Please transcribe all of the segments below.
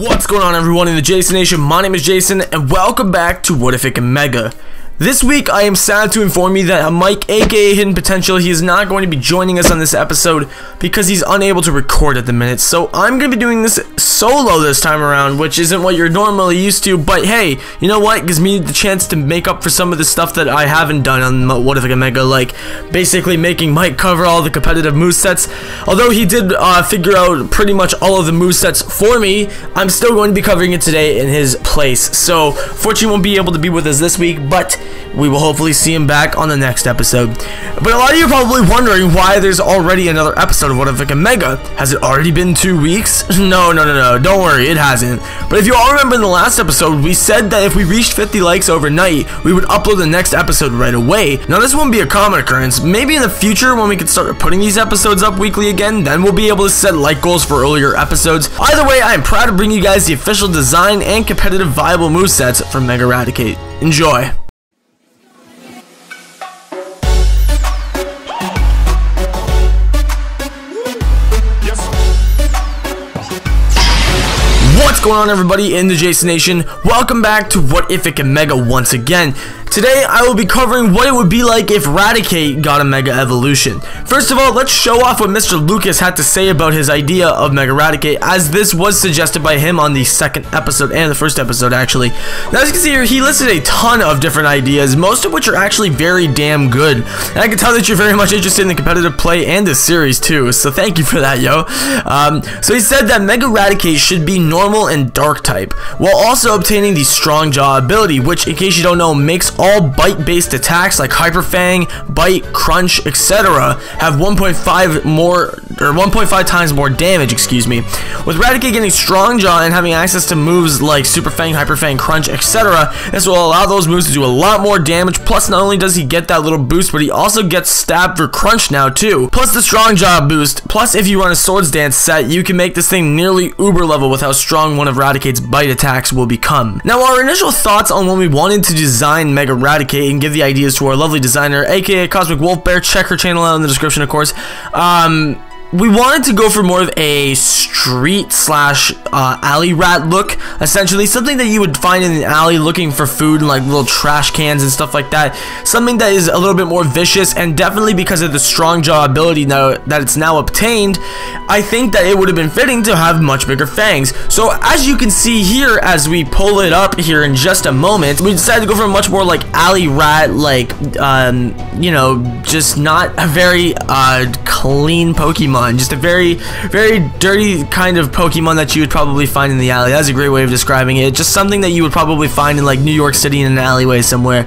What's going on, everyone in the Jason Nation? My name is Jason and welcome back to What If It Can Mega. This week I am sad to inform you that Mike, aka Hidden Potential, he is not going to be joining us on this episode because he's unable to record at the minute. So I'm going to be doing this solo this time around, which isn't what you're normally used to, but hey, you know what? It gives me the chance to make up for some of the stuff that I haven't done on What If It Can Mega, like basically making Mike cover all the competitive movesets. Although he did figure out pretty much all of the movesets for me, I'm still going to be covering it today in his place. So fortunately won't be able to be with us this week, but we will hopefully see him back on the next episode. But a lot of you are probably wondering why there's already another episode of What If It Can Mega. Has it already been 2 weeks? No, don't worry, it hasn't. But if you all remember in the last episode, we said that if we reached 50 likes overnight, we would upload the next episode right away. Now this won't be a common occurrence. Maybe in the future when we can start putting these episodes up weekly again, then we'll be able to set like goals for earlier episodes. Either way, I am proud to bring you guys the official design and competitive viable movesets from Mega Raticate. Enjoy! What's going on, everybody in the Jason Nation? Welcome back to What If It Can Mega once again. Today I will be covering what it would be like if Raticate got a Mega Evolution. First of all, let's show off what Mr. Lucas had to say about his idea of Mega Raticate, as this was suggested by him on the second episode and the first episode actually. Now as you can see here, he listed a ton of different ideas, most of which are actually very damn good. And I can tell that you're very much interested in the competitive play and this series too, so thank you for that, yo. So he said that Mega Raticate should be normal and dark type, while also obtaining the strong jaw ability, which in case you don't know makes all bite-based attacks like Hyper Fang, Bite, Crunch, etc. have 1.5 times more damage, excuse me. With Raticate getting strong jaw and having access to moves like Super Fang, Hyper Fang, Crunch, etc., this will allow those moves to do a lot more damage. Plus, not only does he get that little boost, but he also gets Stab for Crunch now too. Plus the strong jaw boost. Plus, if you run a Swords Dance set, you can make this thing nearly uber level with how strong one of Raticate's bite attacks will become. Now, our initial thoughts on when we wanted to design Mega Raticate and give the ideas to our lovely designer, aka Cosmic Wolf Bear, check her channel out in the description, of course. We wanted to go for more of a street slash alley rat look, essentially something that you would find in an alley looking for food and like little trash cans and stuff like that. Something that is a little bit more vicious, and definitely because of the strong jaw ability now that it's now obtained, I think that it would have been fitting to have much bigger fangs. So as you can see here, as we pull it up here in just a moment, we decided to go for a much more like alley rat, like you know, just not a very clean Pokemon. Just a very, very dirty kind of Pokemon that you would probably find in the alley. That's a great way of describing it. Just something that you would probably find in like New York City in an alleyway somewhere.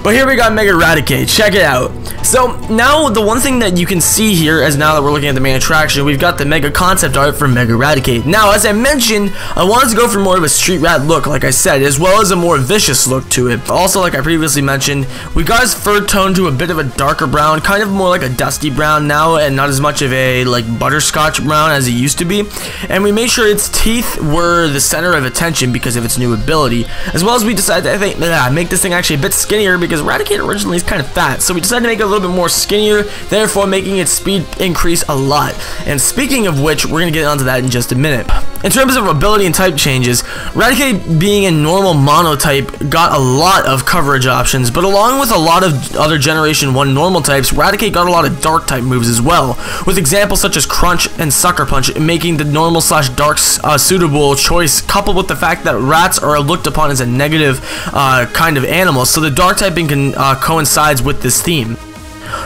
But here we got Mega Raticate. Check it out. So now the one thing that you can see here, as now that we're looking at the main attraction, we've got the Mega concept art for Mega Raticate. Now, as I mentioned, I wanted to go for more of a street rat look, like I said, as well as a more vicious look to it. Also, like I previously mentioned, we got his fur tone to a bit of a darker brown, kind of more like a dusty brown now, and not as much of a like butterscotch brown as it used to be. And we made sure its teeth were the center of attention because of its new ability, as well as we decided to make this thing actually a bit skinnier, because Raticate originally is kind of fat, so we decided to make it a little bit more skinnier, therefore making its speed increase a lot. And speaking of which, we're going to get onto that in just a minute. In terms of ability and type changes, Raticate being a normal mono type got a lot of coverage options, but along with a lot of other Generation 1 normal types, Raticate got a lot of dark type moves as well, with examples such as Crunch and Sucker Punch, making the normal slash dark suitable choice, coupled with the fact that rats are looked upon as a negative kind of animal, so the dark typing can coincides with this theme.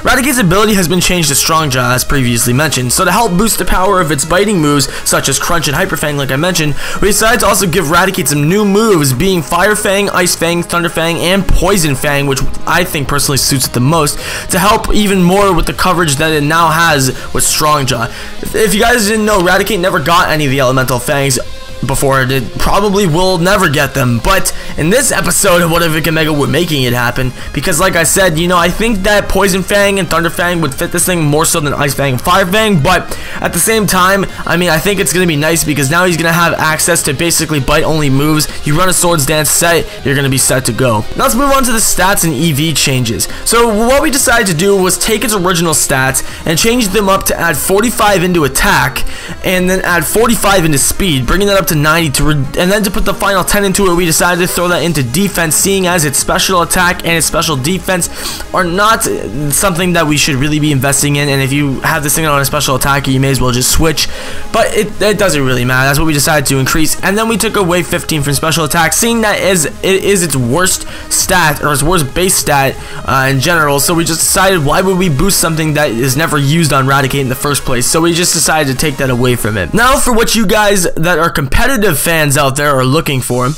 Raticate's ability has been changed to Strong Jaw, as previously mentioned, so to help boost the power of its biting moves, such as Crunch and Hyper Fang, like I mentioned, we decided to also give Raticate some new moves, being Fire Fang, Ice Fang, Thunder Fang, and Poison Fang, which I think personally suits it the most, to help even more with the coverage that it now has with Strong Jaw. If you guys didn't know, Raticate never got any of the Elemental Fangs before, it probably will never get them, but in this episode of What If It Can Mega, we're making it happen, because like I said, you know, I think that Poison Fang and Thunder Fang would fit this thing more so than Ice Fang and Fire Fang, but at the same time, I mean, I think it's going to be nice because now he's going to have access to basically bite-only moves. You run a Swords Dance set, you're going to be set to go. Now let's move on to the stats and EV changes. So what we decided to do was take its original stats and change them up to add 45 into attack, and then add 45 into speed, bringing that up up to 90 and then to put the final 10 into it, we decided to throw that into defense, seeing as its special attack and its special defense are not something that we should really be investing in. And if you have this thing on a special attacker, you may as well just switch, but it doesn't really matter. That's what we decided to increase. And then we took away 15 from special attack, seeing that it is its worst stat, or its worst base stat in general. So we just decided, why would we boost something that is never used on Raticate in the first place? So we just decided to take that away from it. Now for what you guys that are competitive fans out there are looking for.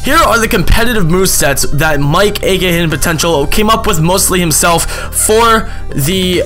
Here are the competitive movesets that Mike, aka Hidden Potential, came up with mostly himself for the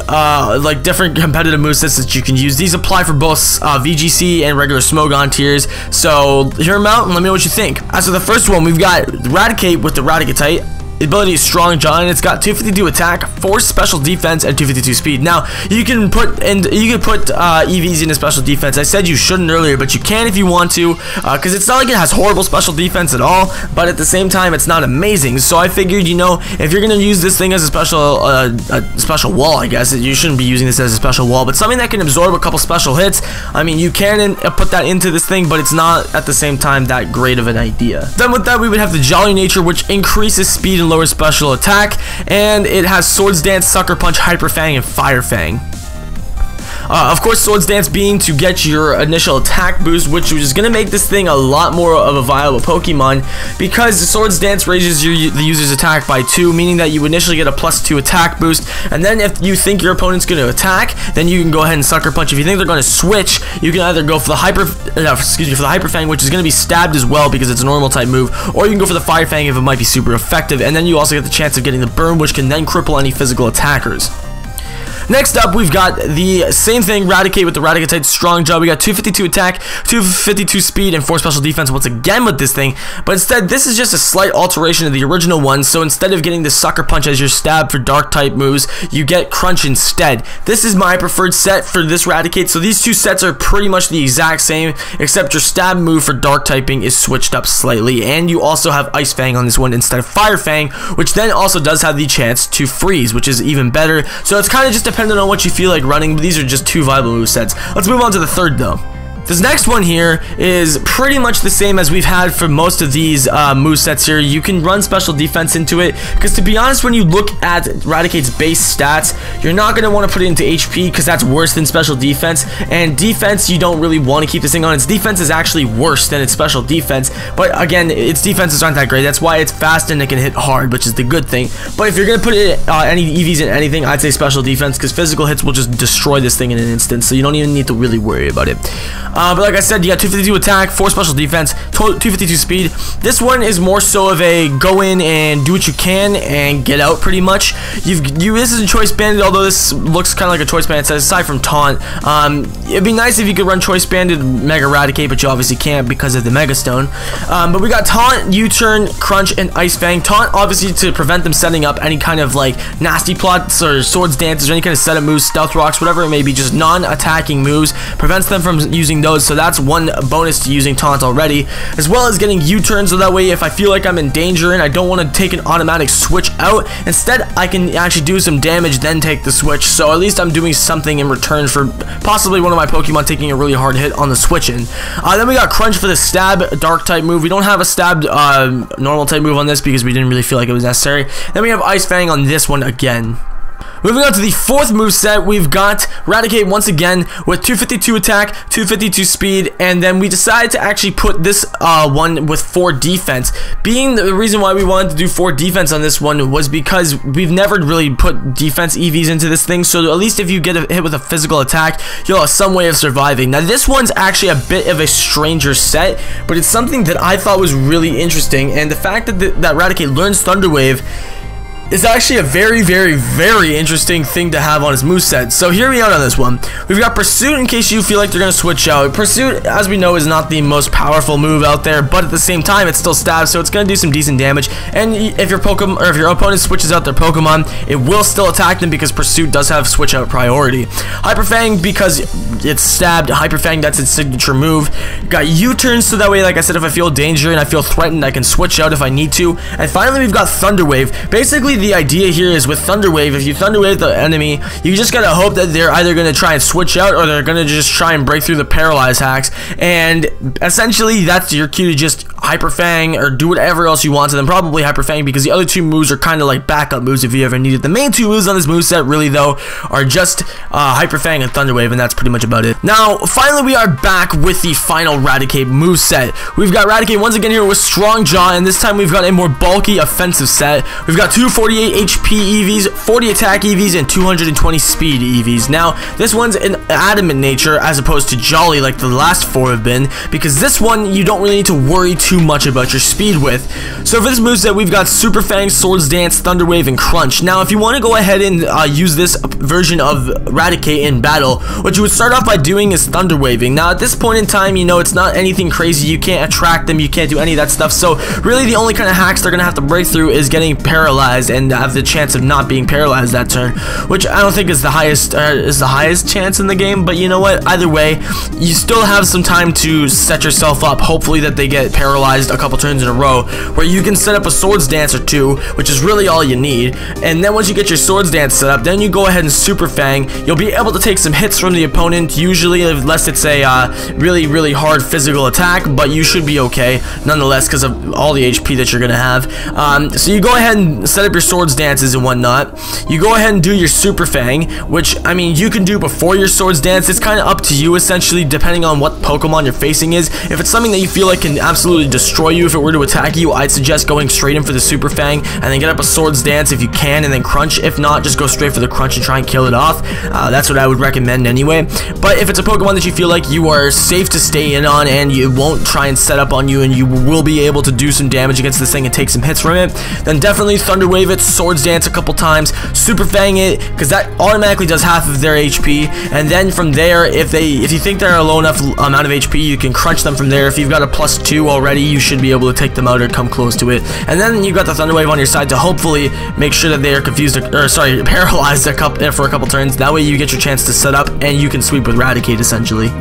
like different competitive movesets that you can use. These apply for both VGC and regular Smogon tiers. So hear them out and let me know what you think. As for the first one, we've got Raticate with the Raticate. The ability is Strong Jaw, and it's got 252 attack, 4 special defense, and 252 speed. Now you can put EVs into special defense. I said you shouldn't earlier, but you can if you want to, because it's not like it has horrible special defense at all. But at the same time, it's not amazing. So I figured, you know, if you're gonna use this thing as a special wall, I guess you shouldn't be using this as a special wall, but something that can absorb a couple special hits. I mean, you can put that into this thing, but it's not at the same time that great of an idea. Then with that, we would have the Jolly Nature, which increases speed and lower special attack, and it has Swords Dance, Sucker Punch, Hyper Fang, and Fire Fang. Of course, Swords Dance being to get your initial attack boost, which is going to make this thing a lot more of a viable Pokemon, because Swords Dance raises the user's attack by 2, meaning that you initially get a +2 attack boost, and then if you think your opponent's going to attack, then you can go ahead and Sucker Punch. If you think they're going to switch, you can either go for the Hyper Fang, which is going to be stabbed as well because it's a normal type move, or you can go for the Fire Fang if it might be super effective, and then you also get the chance of getting the Burn, which can then cripple any physical attackers. Next up, we've got the same thing, Raticate with the Raticate Strong Jaw. We got 252 attack, 252 speed, and 4 special defense once again with this thing. But instead, this is just a slight alteration of the original one. So instead of getting the Sucker Punch as your stab for dark type moves, you get Crunch instead. This is my preferred set for this Raticate. So these two sets are pretty much the exact same, except your stab move for dark typing is switched up slightly. And you also have Ice Fang on this one instead of Fire Fang, which then also does have the chance to freeze, which is even better. So it's kind of just depending on what you feel like running, but these are just 2 viable movesets. Let's move on to the third though. This next one here is pretty much the same as we've had for most of these movesets here. You can run special defense into it, because to be honest, when you look at Raticate's base stats, you're not going to want to put it into HP, because that's worse than special defense, and defense, you don't really want to keep this thing on. Its defense is actually worse than its special defense, but again, its defenses aren't that great. That's why it's fast and it can hit hard, which is the good thing. But if you're going to put any EVs in anything, I'd say special defense, because physical hits will just destroy this thing in an instant, so you don't even need to really worry about it. But like I said, you got 252 attack, 4 special defense, 252 speed. This one is more so of a go in and do what you can and get out pretty much. This is a Choice Banded, although this looks kind of like a Choice Banded set aside from Taunt. It'd be nice if you could run Choice Banded Mega Raticate, but you obviously can't because of the Mega Stone. But we got Taunt, U-Turn, Crunch, and Ice Fang. Taunt obviously to prevent them setting up any kind of like nasty plots or Swords Dances or any kind of setup moves, Stealth Rocks, whatever it may be, just non-attacking moves, prevents them from using those. So that's one bonus to using Taunt already, as well as getting U-turn, so that way if I feel like I'm in danger and I don't want to take an automatic switch out, instead I can actually do some damage then take the switch, so at least I'm doing something in return for possibly one of my Pokemon taking a really hard hit on the switch in. Then we got Crunch for the stab dark type move. We don't have a stabbed normal type move on this because we didn't really feel like it was necessary. Then we have Ice Fang on this one again. Moving on to the fourth moveset, we've got Raticate once again with 252 attack, 252 speed, and then we decided to actually put this one with 4 defense. Being the reason why we wanted to do 4 defense on this one was because we've never really put defense EVs into this thing, so at least if you get hit with a physical attack, you'll have some way of surviving. Now this one's actually a bit of a stranger set, but it's something that I thought was really interesting, and the fact that that Raticate learns Thunder Wave is actually a very, very, very interesting thing to have on his moveset. So hear me out on this one. We've got Pursuit in case you feel like they're going to switch out. Pursuit, as we know, is not the most powerful move out there, but at the same time, it still stabs, so it's going to do some decent damage. And if your Pokemon, or if your opponent switches out their Pokemon, it will still attack them because Pursuit does have switch out priority. Hyper Fang, because it's stabbed. Hyper Fang, that's its signature move. Got U-turn, so that way, like I said, if I feel danger and I feel threatened, I can switch out if I need to. And finally, we've got Thunder Wave. Basically, the idea here is with Thunder Wave, if you Thunder Wave the enemy, you just gotta hope that they're either gonna try and switch out or they're gonna just try and break through the paralyze hacks, and essentially that's your cue to just Hyper Fang or do whatever else you want to them. Probably Hyper Fang, because the other two moves are kind of like backup moves if you ever need it. The main two moves on this moveset really though are just Hyper Fang and Thunder Wave, and that's pretty much about it. Now finally we are back with the final Raticate moveset. We've got Raticate once again here with Strong Jaw, and this time we've got a more bulky offensive set. We've got 248 HP EVs, 40 attack EVs, and 220 speed EVs. Now this one's an adamant nature as opposed to Jolly like the last four have been, because this one you don't really need to worry too much about your speed with. So for this moveset we've got Super Fang, Swords Dance, Thunder Wave, and Crunch. Now if you want to go ahead and use this version of Raticate in battle, what you would start off by doing is Thunder Waving. Now at this point in time, you know, it's not anything crazy, you can't attract them, you can't do any of that stuff, so really the only kind of hacks they're gonna have to break through is getting paralyzed and have the chance of not being paralyzed that turn, which I don't think is the highest chance in the game. But you know what, either way you still have some time to set yourself up, hopefully that they get paralyzed a couple turns in a row, where you can set up a Swords Dance or two, which is really all you need. And then once you get your Swords Dance set up, then you go ahead and Super Fang. You'll be able to take some hits from the opponent, usually, unless it's a really hard physical attack, but you should be okay nonetheless because of all the HP that you're gonna have. So you go ahead and set up your Swords Dances and whatnot. You go ahead and do your Super Fang, which I mean you can do before your Swords Dance. It's kind of up to you essentially, depending on what Pokemon you're facing is. If it's something that you feel like can absolutely destroy you if it were to attack you, I'd suggest going straight in for the Super Fang and then get up a Swords Dance if you can, and then Crunch. If not, just go straight for the Crunch and try and kill it off. That's what I would recommend anyway. But if it's a Pokemon that you feel like you are safe to stay in on and you won't try and set up on you and you will be able to do some damage against this thing and take some hits from it, then definitely Thunder Wave it, Swords Dance a couple times, Super Fang it, because that automatically does half of their HP, and then from there, if you think they're a low enough amount of HP, you can Crunch them from there. If you've got a +2 already, you should be able to take them out or come close to it. And then you've got the Thunder Wave on your side to hopefully make sure that they are paralyzed for a couple turns. That way you get your chance to set up and you can sweep with Raticate essentially.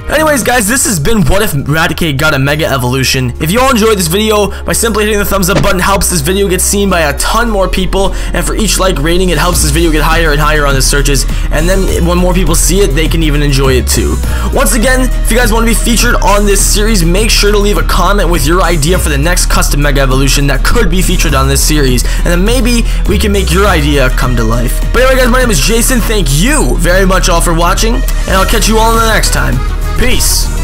Anyways guys, this has been What If Raticate got a Mega Evolution. If you all enjoyed this video, by simply hitting the thumbs up button helps this video get seen by a ton more people, and for each like rating it helps this video get higher and higher on the searches, and then when more people see it, they can even enjoy it too. Once again, if you guys want to be featured on this series, make sure to leave a comment with your idea for the next custom Mega Evolution that could be featured on this series, and then maybe we can make your idea come to life. But anyway guys, my name is Jason, thank you very much all for watching, and I'll catch you all in the next time. Peace.